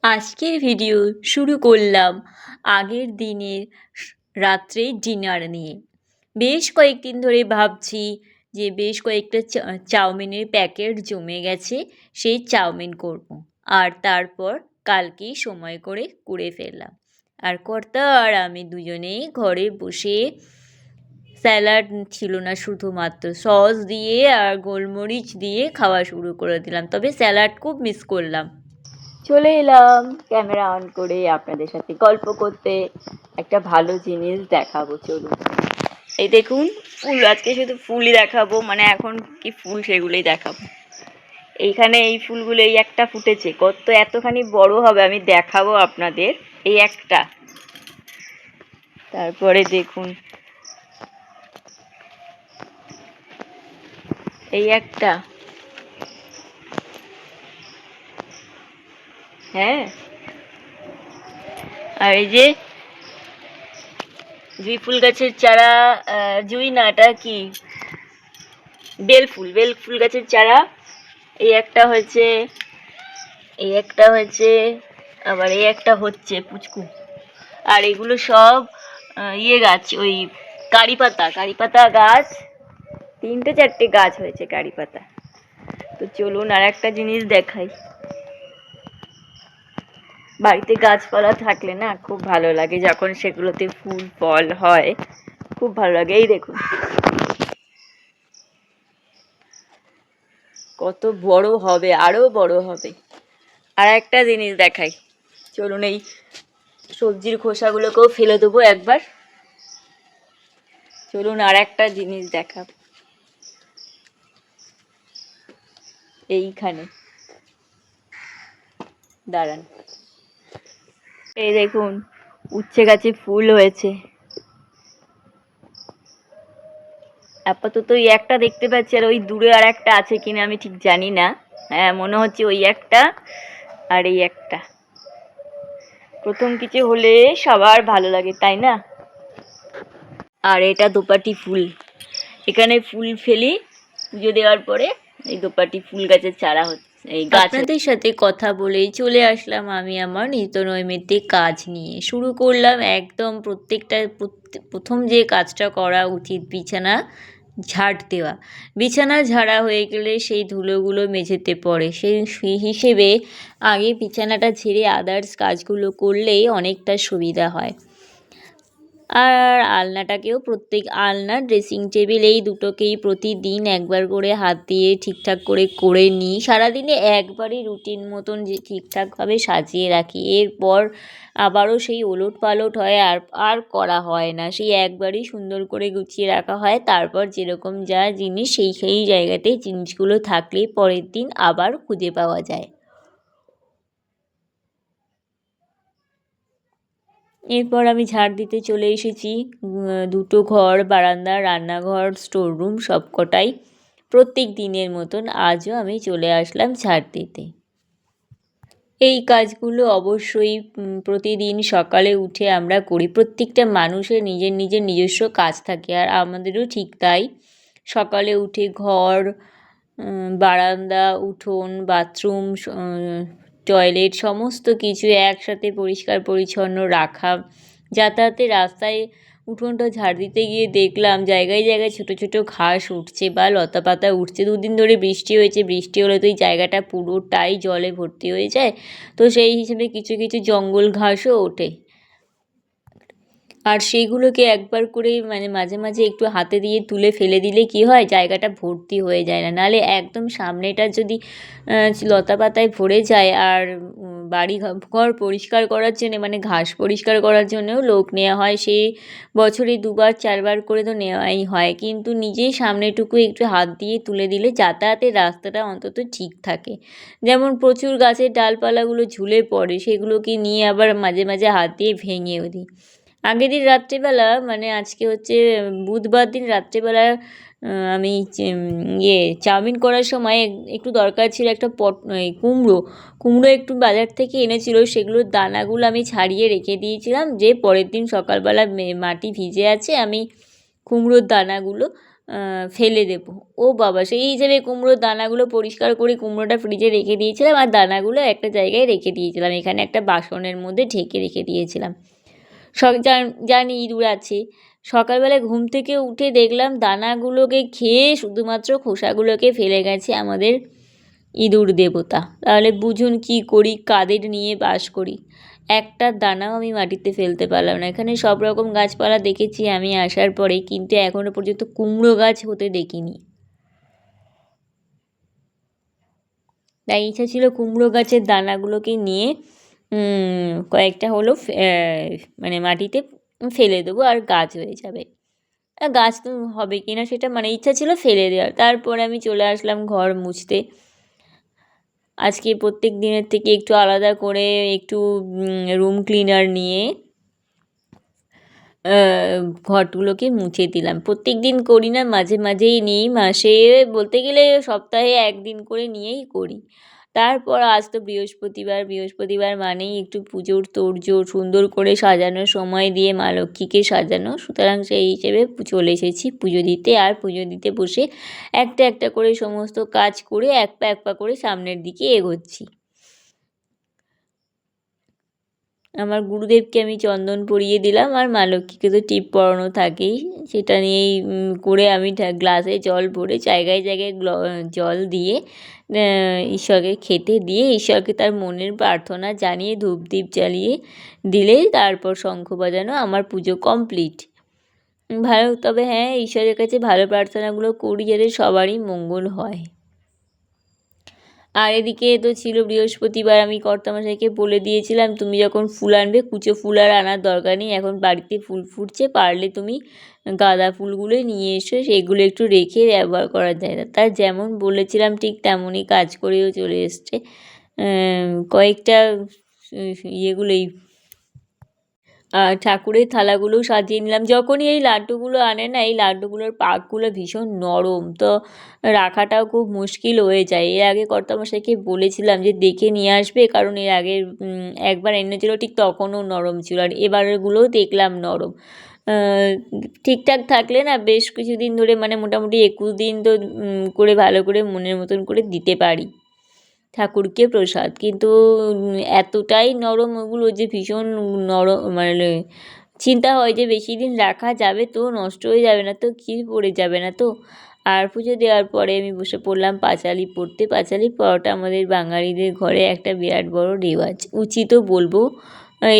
আজকের ভিডিও শুরু করলাম আগের দিনের রাত্রের ডিনার নিয়ে। বেশ কয়েকদিন ধরে ভাবছি যে বেশ কয়েকটা চাউমিনের প্যাকেট জমে গেছে, সেই চাউমিন করব। আর তারপর কালকেই সময় করে ফেললাম। আর কর্তা আর আমি দুজনেই ঘরে বসে, স্যালাড ছিল না, শুধুমাত্র সস দিয়ে আর গোলমরিচ দিয়ে খাওয়া শুরু করে দিলাম। তবে স্যালাড খুব মিস করলাম। চলে এলাম ক্যামেরা অন করে আপনাদের সাথে গল্প করতে। একটা ভালো জিনিস দেখাবো, চলুন। এই দেখুন ফুল, আজকে শুধু ফুলই দেখাবো, মানে এখন কি ফুল সেগুলোই দেখাবো। এইখানে এই ফুলগুলো, এই একটা ফুটেছে, কত এতখানি বড় হবে আমি দেখাবো আপনাদের। এই একটা, তারপরে দেখুন এই একটা, হ্যাঁ, আর এই যে জুঁই ফুল গাছের চারা, জুঁই না, এটা কি, বেল ফুল গাছের চারা। এই একটা হয়েছে, এই একটা হয়েছে, আবার এই একটা হচ্ছে পুচকু। আর এগুলো সব ইয়ে গাছ, ওই কারি পাতা গাছ। 3-4টে গাছ হয়েছে কারি পাতা। তো চলুন আর একটা জিনিস দেখাই। বাড়িতে গাছপালা থাকলে না খুব ভালো লাগে, যখন সেগুলোতে ফুল ফল হয় খুব ভালো লাগে। এই দেখুন কত বড় হবে, আরো বড় হবে। আর একটা জিনিস দেখাই, চলুন। এই সবজির খোসাগুলোকেও ফেলে দেবো একবার। চলুন আর একটা জিনিস দেখাবো। এইখানে দাঁড়ান, এই দেখুন উচ্ছে গাছে ফুল হয়েছে। আপাতত ওই একটা দেখতে পাচ্ছি, আর ওই দূরে আর একটা আছে কিনা আমি ঠিক জানি না। হ্যাঁ, মনে হচ্ছে ওই একটা আর এই একটা। প্রথম কিছু হলে সবার ভালো লাগে, তাই না? আর এটা দোপাটি ফুল, এখানে ফুল ফেলি পুজো দেওয়ার পরে। এই দোপাটি ফুল গাছের চারা হচ্ছে, এই গাছ। আপনাদের সাথে কথা বলেই চলে আসলাম আমি আমার নিত্য নৈমিত্তিক কাজ নিয়ে। শুরু করলাম একদম প্রথম যে কাজটা করা উচিত, বিছানা ঝাড় দেওয়া। বিছানা ঝাড়া হয়ে গেলে সেই ধুলোগুলো মেঝেতে পড়ে, সেই হিসেবে আগে বিছানাটা ঝেড়ে আদার্স কাজগুলো করলেই অনেকটা সুবিধা হয়। আর আলনাটাকেও, আলনা, ড্রেসিং টেবিল, এই দুটোকেই প্রতিদিন একবার করে হাত দিয়ে ঠিকঠাক করে নিই। সারাদিনে একবারই রুটিন মতন যে ঠিকঠাকভাবে সাজিয়ে রাখি। এরপর আবারও সেই ওলট পালট হয়, আর করা হয় না। সেই একবারই সুন্দর করে গুছিয়ে রাখা হয়। তারপর যেরকম যা জিনিস সেই জায়গাতে জিনিসগুলো থাকলেই পরের দিন আবার খুঁজে পাওয়া যায়। এরপর আমি ঝাড় দিতে চলে এসেছি। দুটো ঘর, বারান্দা, রান্নাঘর, স্টোররুম সবকটাই প্রত্যেক দিনের মতন আজও আমি চলে আসলাম ঝাড় দিতে। এই কাজগুলো অবশ্যই প্রতিদিন সকালে উঠে আমরা করি। প্রত্যেকটা মানুষের নিজস্ব কাজ থাকে, আর আমাদেরও ঠিক তাই। সকালে উঠে ঘর, বারান্দা, উঠোন, বাথরুম, টয়লেট সমস্ত কিছু একসাথে পরিষ্কার পরিচ্ছন্ন রাখা। যাতায়াতের রাস্তায় উঠোনটা ঝাড় দিতে গিয়ে দেখলাম জায়গায় জায়গায় ছোটো ছোটো ঘাস উঠছে বা লতা পাতা উঠছে। দুদিন ধরে বৃষ্টি হয়েছে, বৃষ্টি হলে তো এই জায়গাটা পুরোটাই জলে ভর্তি হয়ে যায়। তো সেই হিসেবে কিছু কিছু জঙ্গল ঘাসও ওঠে। আর সেইগুলোকে একবার করে, মানে মাঝে মাঝে একটু হাতে দিয়ে তুলে ফেলে দিলে কি হয়, জায়গাটা ভর্তি হয়ে যায় না। নাহলে একদম সামনেটা যদি লতা পাতায় ভরে যায়, আর বাড়ি ঘর পরিষ্কার করার জন্য, মানে ঘাস পরিষ্কার করার জন্যও লোক নেওয়া হয়। সে বছরে 2-4বার করে তো নেওয়াই হয়, কিন্তু নিজেই সামনেটুকু একটু হাত দিয়ে তুলে দিলে যাতায়াতের রাস্তাটা অন্তত ঠিক থাকে। যেমন প্রচুর গাছের ডালপালাগুলো ঝুলে পড়ে, সেগুলোকে নিয়ে আবার মাঝে মাঝে হাত দিয়ে ভেঙেও দিই। আগের দিন রাত্রিবেলা, মানে আজকে হচ্ছে বুধবার দিন রাত্রিবেলা, আমি চাউমিন করার সময় একটু দরকার ছিল একটা কুমড়ো একটু বাজার থেকে এনেছিল। সেগুলোর দানাগুলো আমি ছাড়িয়ে রেখে দিয়েছিলাম, যে পরের দিন সকালবেলা মাটি ভিজে আছে, আমি কুমড়োর দানাগুলো ফেলে দেবো। ও বাবা, সেই হিসেবে কুমড়োর দানাগুলো পরিষ্কার করে কুমড়োটা ফ্রিজে রেখে দিয়েছিলাম, আর দানাগুলো একটা জায়গায় রেখে দিয়েছিলাম, এখানে একটা বাসনের মধ্যে ঢেকে রেখে দিয়েছিলাম। জানি ইঁদুর আছে। সকালবেলা ঘুম থেকে উঠে দেখলাম দানাগুলোকে খেয়ে শুধুমাত্র খোসাগুলোকে ফেলে গেছে আমাদের ইঁদুর দেবতা। তাহলে বুঝুন কি করি, কাদের নিয়ে বাস করি। একটা দানাও আমি মাটিতে ফেলতে পারলাম না। এখানে সব রকম গাছপালা দেখেছি আমি আসার পরে, কিন্তু এখনো পর্যন্ত কুমড়ো গাছ হতে দেখিনি। তাই ইচ্ছা ছিল কুমড়ো গাছের দানাগুলোকে নিয়ে কয়েকটা হলো মানে মাটিতে ফেলে দেবো, আর গাছ হয়ে যাবে। গাছ তো হবে কি না সেটা মানে ইচ্ছা ছিল ফেলে দেওয়ার। তারপর আমি চলে আসলাম ঘর মুছতে। আজকে প্রত্যেক দিনের থেকে একটু আলাদা করে একটু রুম ক্লিনার নিয়ে ঘরগুলোকে মুছে দিলাম। প্রত্যেক দিন করি না, মাঝে মাঝেই নিই, মাসে বলতে গেলে সপ্তাহে একদিন করে নিয়েই করি। তারপর আজ তো বৃহস্পতিবার, বৃহস্পতিবার মানেই একটু পুজোর তোড়জোড়, সুন্দর করে সাজানোর সময় দিয়ে মা লক্ষ্মীকে সাজানো, সুতরাং সেই হিসেবে চলে এসেছি পুজো দিতে। আর পুজো দিতে বসে একটা একটা করে সমস্ত কাজ করে এক পা এক পা করে সামনের দিকে এগোচ্ছি। আমার গুরুদেবকে আমি চন্দন পরিয়ে দিলাম, আর মা লক্ষ্মীকে তো টিপ পরানো থাকেই, সেটা নিয়েই করে আমি গ্লাসে জল ভরে জায়গায় জায়গায় জল দিয়ে ঈশ্বরকে খেতে দিয়ে ঈশ্বরকে তার মনের প্রার্থনা জানিয়ে ধূপদীপ জ্বালিয়ে দিলেই তারপর শঙ্খ বাজানো আমার পুজো কমপ্লিট। ভালো, তবে হ্যাঁ, ঈশ্বরের কাছে ভালো প্রার্থনাগুলো করি যাতে সবারই মঙ্গল হয়। আর এদিকে তো ছিল বৃহস্পতিবার, আমি কর্তামশাইকে বলে দিয়েছিলাম তুমি যখন ফুল আনবে কুচো ফুল আর আনার দরকার নেই, এখন বাড়িতে ফুল ফুটছে, পারলে তুমি গাঁদা ফুলগুলো নিয়ে এসো, সেগুলো একটু রেখে ব্যবহার করা যায় না। তার যেমন বলেছিলাম ঠিক তেমনই কাজ করেও চলে এসছে। কয়েকটা ইয়েগুলোই ঠাকুরের থালাগুলোও সাজিয়ে নিলাম। যখনই এই লাড্ডুগুলো আনে না, এই লাড্ডুগুলোর পাকগুলো ভীষণ নরম, তো রাখাটাও খুব মুশকিল হয়ে যায়। এর আগে কর্তামশাইকে বলেছিলাম যে দেখে নিয়ে আসবে, কারণ এর আগে একবার এনেছিল ঠিক তখনও নরম ছিল, আর এবারেরগুলোও দেখলাম নরম। ঠিকঠাক থাকলে না বেশ কিছুদিন ধরে, মানে মোটামুটি 21 দিন তো করে ভালো করে মনের মতন করে দিতে পারি ঠাকুরকে প্রসাদ। কিন্তু এতটাই নরম ওগুলো যে ভীষণ নরম, মানে চিন্তা হয় যে বেশি দিন রাখা যাবে তো, নষ্ট হয়ে যাবে না তো, কি পড়ে যাবে না তো। আর পুজো দেওয়ার পরে আমি বসে পড়লাম পাঁচালি পড়তে। পাঁচালি পড়াটা আমাদের বাঙালিদের ঘরে একটা বিরাট বড় রেওয়াজ, উচিতও বলবো।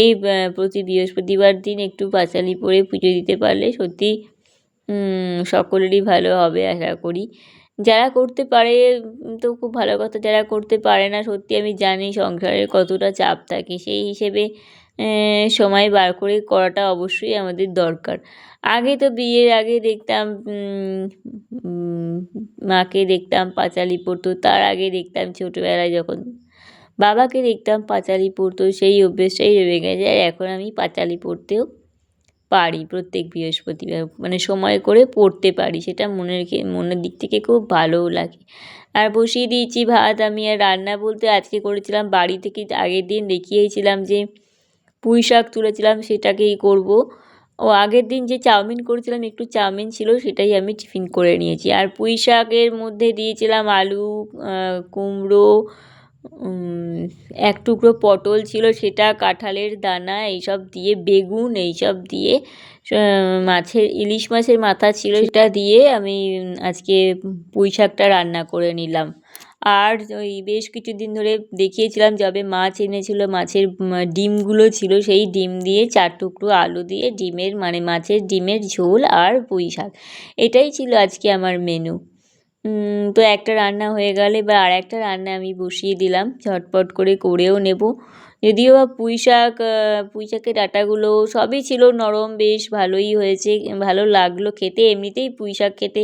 এই প্রতি বৃহস্পতিবার দিন একটু পাঁচালি পড়ে পুজো দিতে পারলে সত্যি সকলেরই ভালো হবে আশা করি। যারা করতে পারে তো খুব ভালো কথা, যারা করতে পারে না সত্যি আমি জানি সংসারের কতটা চাপ থাকে, সেই হিসেবে সময় বার করে করাটা অবশ্যই আমাদের দরকার। আগে তো বিয়ের আগে দেখতাম মাকে দেখতাম পাঁচালি পড়তো, তার আগে দেখতাম ছোটোবেলায় যখন বাবাকে দেখতাম পাঁচালি পড়তো, সেই অভ্যেসটাই রয়ে গেছে। আর এখন আমি পাঁচালি পড়তেও পারি প্রত্যেক বৃহস্পতিবার, মানে সময় করে পড়তে পারি, সেটা মনের দিক থেকে খুব ভালোও লাগে। আর বসিয়ে দিয়েছি ভাত আমি। আর রান্না বলতে আজকে করেছিলাম বাড়ি থেকে আগের দিন দেখিয়েছিলাম যে পুঁই শাক তুলেছিলাম, সেটাকেই করব। ও আগের দিন যে চাউমিন করেছিলাম একটু চাউমিন ছিল, সেটাই আমি টিফিন করে নিয়েছি। আর পুঁই শাকের মধ্যে দিয়েছিলাম আলু, কুমড়ো, এক টুকরো পটল ছিল সেটা, কাঁঠালের দানা এইসব দিয়ে, বেগুন এইসব দিয়ে, মাছের ইলিশ মাছের মাথা ছিল সেটা দিয়ে আমি আজকে পুঁই শাকটা রান্না করে নিলাম। আর ওই বেশ কিছুদিন ধরে দেখিয়েছিলাম যবে মাছ এনেছিল, মাছের ডিমগুলো ছিল, সেই ডিম দিয়ে 4 টুকরো আলু দিয়ে ডিমের, মানে মাছের ডিমের ঝোল আর পুঁই শাক, এটাই ছিল আজকে আমার মেনু। তো একটা রান্না হয়ে গেলে এবার আর একটা রান্না আমি বসিয়ে দিলাম, ঝটপট করে করেও নেব। যদিও বা পুঁই শাকের ডাঁটাগুলো সবই ছিল নরম, বেশ ভালোই হয়েছে, ভালো লাগলো খেতে। এমনিতেই পুঁই শাক খেতে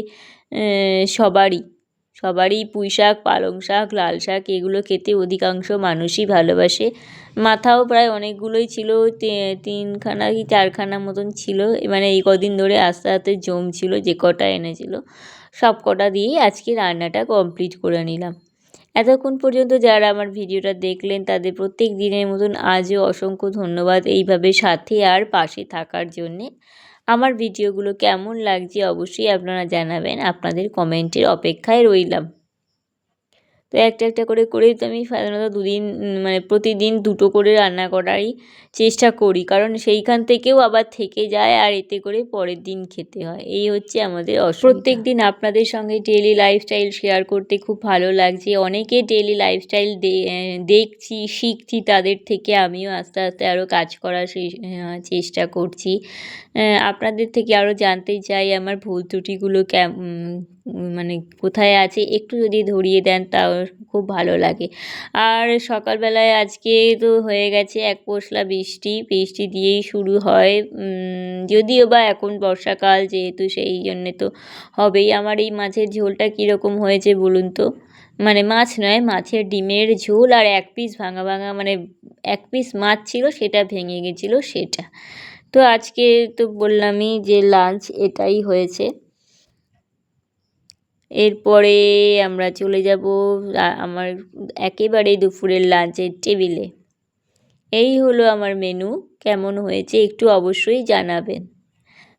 সবারই পুঁই শাক, পালং শাক, লাল শাক এগুলো খেতে অধিকাংশ মানুষই ভালোবাসে। মাথাও প্রায় অনেকগুলোই ছিল, 3খানা কি 4খানা মতন ছিল, মানে এই কদিন ধরে আস্তে আস্তে জমছিল, যে কটা এনেছিল সব কটা দিয়েই আজকে রান্নাটা কমপ্লিট করে নিলাম। এতক্ষণ পর্যন্ত যারা আমার ভিডিওটা দেখলেন তাদের প্রত্যেক দিনের মতন আজও অসংখ্য ধন্যবাদ এইভাবে সাথে আর পাশে থাকার জন্যে। আমার ভিডিওগুলো কেমন লাগছে অবশ্যই আপনারা জানাবেন, আপনাদের কমেন্টের অপেক্ষায় রইলাম। তো একটা করেই তো আমি সাধারণত মানে প্রতিদিন 2টো করে রান্না করারই চেষ্টা করি, কারণ সেইখান থেকেও আবার থেকে যায় আর এতে করে পরের দিন খেতে হয়, এই হচ্ছে আমাদের প্রত্যেক দিন আপনাদের সঙ্গে ডেইলি লাইফস্টাইল শেয়ার করতে খুব ভালো লাগছে। অনেকে ডেইলি লাইফস্টাইল দেখছি, শিখছি, তাদের থেকে আমিও আস্তে আস্তে আরও কাজ করার চেষ্টা করছি। আপনাদের থেকে আরও জানতে চাই আমার ভুল ত্রুটিগুলো মানে কোথায় আছে, একটু যদি ধরিয়ে দেন তাও খুব ভালো লাগে। আর সকালবেলায় আজকে তো হয়ে গেছে এক পশলা বৃষ্টি দিয়েই শুরু হয়, যদিও বা এখন বর্ষাকাল যেহেতু সেই জন্যে তো হবেই। আমার এই মাছের ঝোলটা কীরকম হয়েছে বলুন তো, মানে মাছ নয়, মাছের ডিমের ঝোল আর এক পিস ভাঙা মানে এক পিস মাছ ছিল, সেটা ভেঙে গেছিলো সেটা। তো আজকে তো বললামই যে লাঞ্চ এটাই হয়েছে। এরপরে আমরা চলে যাব আমার একেবারে দুপুরের লাঞ্চের টেবিলে। এই হলো আমার মেনু, কেমন হয়েছে একটু অবশ্যই জানাবেন।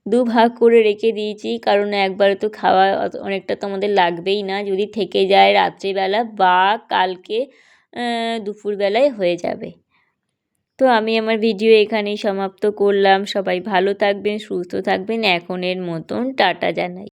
দুভাগ করে রেখে দিয়েছি, কারণ একবারে তো খাওয়া অনেকটা তো আমাদের লাগবেই না, যদি থেকে যায় রাত্রিবেলা বা কালকে দুপুরবেলায় হয়ে যাবে। তো আমি আমার ভিডিও এখানেই সমাপ্ত করলাম। সবাই ভালো থাকবেন, সুস্থ থাকবেন, এখনের মতন টাটা জানাই।